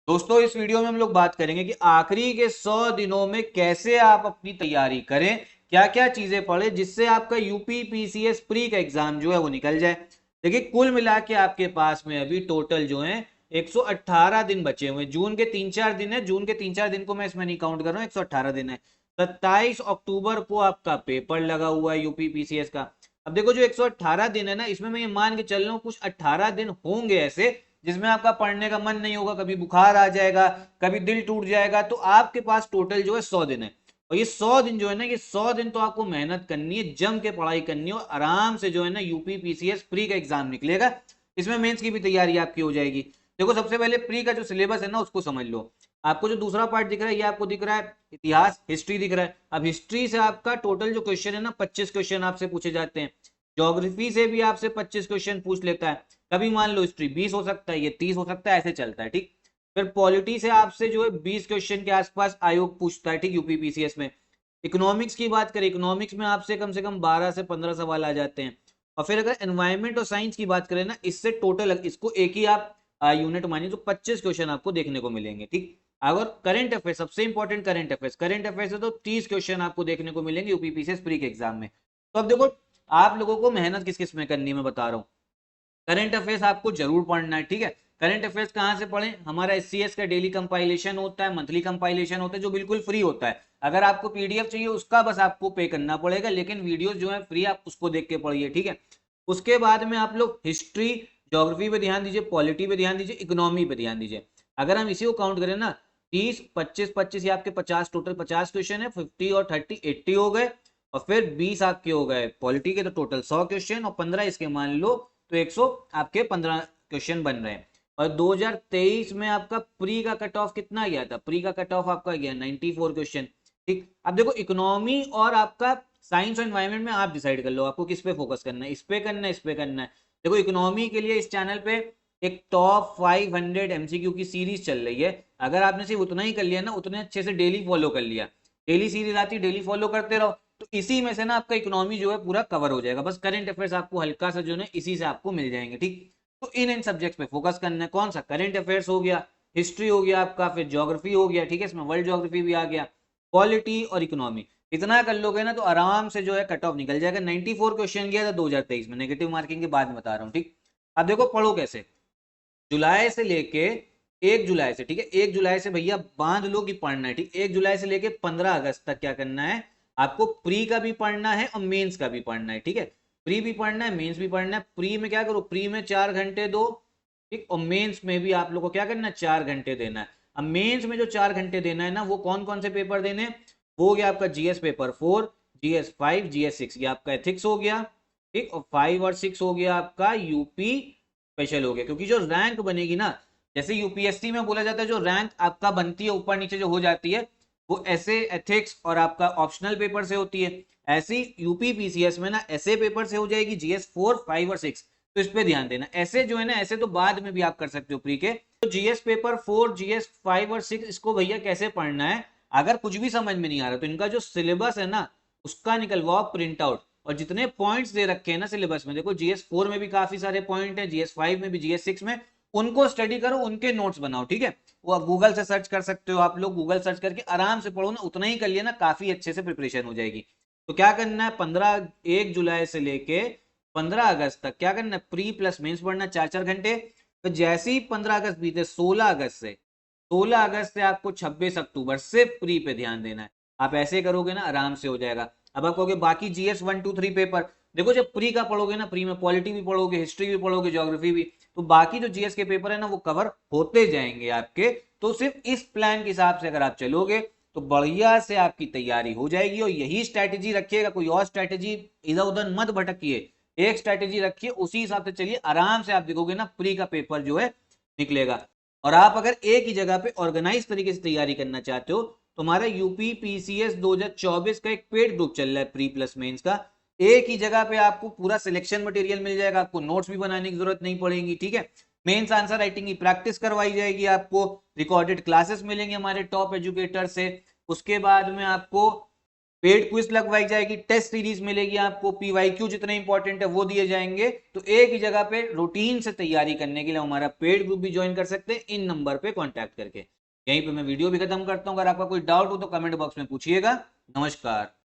दोस्तों इस वीडियो में हम लोग बात करेंगे कि आखिरी के 100 दिनों में कैसे आप अपनी तैयारी करें, क्या क्या चीजें पढ़े जिससे आपका यूपी पीसीएस प्री का एग्जाम जो है वो निकल जाए। देखिए कुल मिला के आपके पास में अभी टोटल जो है 118 दिन बचे हुए हैं। जून के 3-4 दिन है, जून के 3-4 दिन को मैं इसमें नहीं काउंट कर रहा हूँ, 118 दिन है। 27 अक्टूबर को आपका पेपर लगा हुआ है यूपी पीसीएस का। अब देखो जो 118 दिन है ना, इसमें मैं ये मान के चल रहा हूँ कुछ 18 दिन होंगे ऐसे जिसमें आपका पढ़ने का मन नहीं होगा, कभी बुखार आ जाएगा, कभी दिल टूट जाएगा, तो आपके पास टोटल जो है 100 दिन है। और ये 100 दिन जो है ना, ये 100 दिन तो आपको मेहनत करनी है, जम के पढ़ाई करनी है और आराम से जो है ना यूपी पीसीएस प्री का एग्जाम निकलेगा। इसमें मेंस की भी तैयारी आपकी हो जाएगी। देखो सबसे पहले प्री का जो सिलेबस है ना उसको समझ लो। आपको जो दूसरा पार्ट दिख रहा है ये आपको दिख रहा है इतिहास, हिस्ट्री दिख रहा है। अब हिस्ट्री से आपका टोटल जो क्वेश्चन है ना 25 क्वेश्चन आपसे पूछे जाते हैं। ज्योग्राफी से भी आपसे 25 क्वेश्चन पूछ लेता है। कभी मान लो हिस्ट्री 20 हो सकता है, ये 30 हो सकता है, ऐसे चलता है ठीक। फिर पॉलिटी से आपसे जो है 20 क्वेश्चन के आसपास आयोग पूछता है ठीक यूपीपीसीएस में। इकोनॉमिक्स की बात करें, इकोनॉमिक्स में आपसे कम से कम 12 से 15 सवाल आ जाते हैं। और फिर अगर एनवायरमेंट और साइंस की बात करें ना, इससे टोटल इसको एक ही आप यूनिट मानिए तो 25 क्वेश्चन आपको देखने को मिलेंगे ठीक। अगर करंट अफेयर, सबसे इंपॉर्टेंट करंट अफेयर से तो 30 क्वेश्चन आपको देखने को मिलेंगे यूपीपीसीएस प्री के एग्जाम में। तो अब देखो आप लोगों को मेहनत किस किस में करनी है मैं बता रहा हूँ। करंट अफेयर्स आपको जरूर पढ़ना है ठीक है। करंट अफेयर्स कहाँ से पढ़ें, हमारा एससीएस का डेली कंपाइलेशन होता है, मंथली कंपाइलेशन होता है जो बिल्कुल फ्री होता है। अगर आपको पीडीएफ चाहिए उसका बस आपको पे करना पड़ेगा, लेकिन वीडियोस जो है फ्री, आप उसको देख के पढ़िए ठीक है। उसके बाद में आप लोग हिस्ट्री, ज्योग्राफी पे ध्यान दीजिए, पॉलिटी पे ध्यान दीजिए, इकोनॉमी पे ध्यान दीजिए। अगर हम इसी को काउंट करें ना, 30 25 25 ये आपके 50, टोटल 50 क्वेश्चन है, 50 और 30 80 हो गए। और फिर 20 आपके हो गए पॉलिटी के, तो टोटल 100 क्वेश्चन, और 15 इसके मान लो तो 100 आपके 15 क्वेश्चन बन रहे हैं। और 2023 में आपका प्री का कट ऑफ कितना गया था, प्री का कट ऑफ आपका गया 94 क्वेश्चन ठीक। अब देखो इकोनॉमी और आपका साइंस और एनवायरमेंट में आप डिसाइड कर लो आपको किस पे फोकस करना है, इस पे करना है, इस पे करना है। देखो इकोनॉमी के लिए इस चैनल पे एक टॉप 500 एमसीक्यू की सीरीज चल रही है। अगर आपने सिर्फ उतना ही कर लिया ना, उतने अच्छे से डेली फॉलो कर लिया, डेली सीरीज आती है, डेली फॉलो करते रहो, तो इसी में से ना आपका इकोनॉमी जो है पूरा कवर हो जाएगा। बस करंट अफेयर्स आपको हल्का सा जो है इसी से आपको मिल जाएंगे ठीक। तो इन सब्जेक्ट्स पे फोकस करना है। कौन सा, करंट अफेयर्स हो गया, हिस्ट्री हो गया आपका, फिर ज्योग्राफी हो गया ठीक है, इसमें वर्ल्ड ज्योग्राफी भी आ गया, पॉलिटी और इकोनॉमी। इतना कर लोगे ना तो आराम से जो है कट ऑफ निकल जाएगा। 94 क्वेश्चन गया था 2023 में, नेगेटिव मार्किंग के बाद में बता रहा हूँ ठीक। अब देखो पढ़ो कैसे, जुलाई से लेके 1 जुलाई से ठीक है, 1 जुलाई से भैया बांध लो कि पढ़ना है ठीक। 1 जुलाई से लेके 15 अगस्त तक क्या करना है, आपको प्री का भी पढ़ना है और मेंस का भी पढ़ना है ठीक है। प्री भी पढ़ना है, मेंस भी पढ़ना है। प्री में क्या करो, प्री में 4 घंटे दो ठीक, और मेंस में भी आप लोग को क्या करना है, 4 घंटे देना है। अब मेंस में जो 4 घंटे देना है ना, वो कौन कौन से पेपर देने, वो हो गया आपका जीएस पेपर 4, जीएस 5, जीएस 6, ये आपका एथिक्स हो गया ठीक। और 5 और 6 हो गया आपका यूपी स्पेशल हो गया। क्योंकि जो रैंक बनेगी ना, जैसे यूपीएससी में बोला जाता है जो रैंक आपका बनती है ऊपर नीचे जो हो जाती है, वो ऐसे एथिक्स और आपका ऑप्शनल पेपर से होती है। ऐसी यूपी पीसीएस में ना ऐसे पेपर से हो जाएगी, जीएस 4 5 और 6। तो इस पे ध्यान देना। ऐसे जो है ना, ऐसे तो बाद में भी आप कर सकते हो प्री के। तो जीएस पेपर 4, जीएस 5 और 6 इसको भैया कैसे पढ़ना है, अगर कुछ भी समझ में नहीं आ रहा तो इनका जो सिलेबस है ना उसका निकलवाओ प्रिंट आउट। और जितने पॉइंट्स दे रखे हैं ना सिलेबस में, देखो जीएस 4 में भी काफी सारे पॉइंट है, जीएस 5 में भी, जीएस 6 में, उनको स्टडी करो, उनके नोट्स बनाओ ठीक है। वो आप गूगल से सर्च कर सकते हो, आप लोग गूगल सर्च करके आराम से पढ़ो ना, उतना ही कर लिया ना काफी अच्छे से प्रिपरेशन हो जाएगी। तो क्या करना है, 1 जुलाई से लेके 15 अगस्त तक क्या करना है, प्री प्लस मेंस पढ़ना 4 4 घंटे। तो जैसे ही 15 अगस्त बीते, 16 अगस्त से आपको 26 अक्टूबर सिर्फ प्री पे ध्यान देना है। आप ऐसे करोगे ना आराम से हो जाएगा। अब आप कहोगे बाकी जीएस 1 2 3 पेपर, देखो जब प्री का पढ़ोगे ना, प्री में पॉलिटी भी पढ़ोगे, हिस्ट्री भी पढ़ोगे, ज्योग्राफी भी, तो बाकी जो जीएस के पेपर है ना वो कवर होते जाएंगे आपके। तो सिर्फ इस प्लान के हिसाब से अगर आप चलोगे तो बढ़िया से आपकी तैयारी हो जाएगी। और यही स्ट्रैटेजी रखिएगा, कोई और स्ट्रैटेजी इधर उधर मत भटकिए, एक स्ट्रैटेजी रखिए, उसी हिसाब से चलिए, आराम से आप देखोगे ना प्री का पेपर जो है निकलेगा। और आप अगर एक ही जगह पे ऑर्गेनाइज तरीके से तैयारी करना चाहते हो तो हमारा यूपी पीसीएस 2024 का एक पेड ग्रुप चल रहा है प्री प्लस मेंस का। एक ही जगह पे आपको पूरा सिलेक्शन मटेरियल मिल जाएगा, आपको नोट्स भी बनाने की जरूरत नहीं पड़ेगी ठीक है। मेंस आंसर राइटिंग की प्रैक्टिस करवाई जाएगी, आपको रिकॉर्डेड क्लासेस मिलेंगे हमारे टॉप एजुकेटर से। उसके बाद में आपको पेड क्विज लगवाई जाएगी, टेस्ट सीरीज मिलेगी आपको, पीवाईक्यू जितने इंपॉर्टेंट है वो दिए जाएंगे। तो एक ही जगह पे रूटीन से तैयारी करने के लिए हमारा पेड ग्रुप भी ज्वाइन कर सकते हैं इन नंबर पे कांटेक्ट करके। यहीं पे मैं वीडियो भी खत्म करता हूं। अगर आपका कोई डाउट हो तो कमेंट बॉक्स में पूछिएगा। नमस्कार।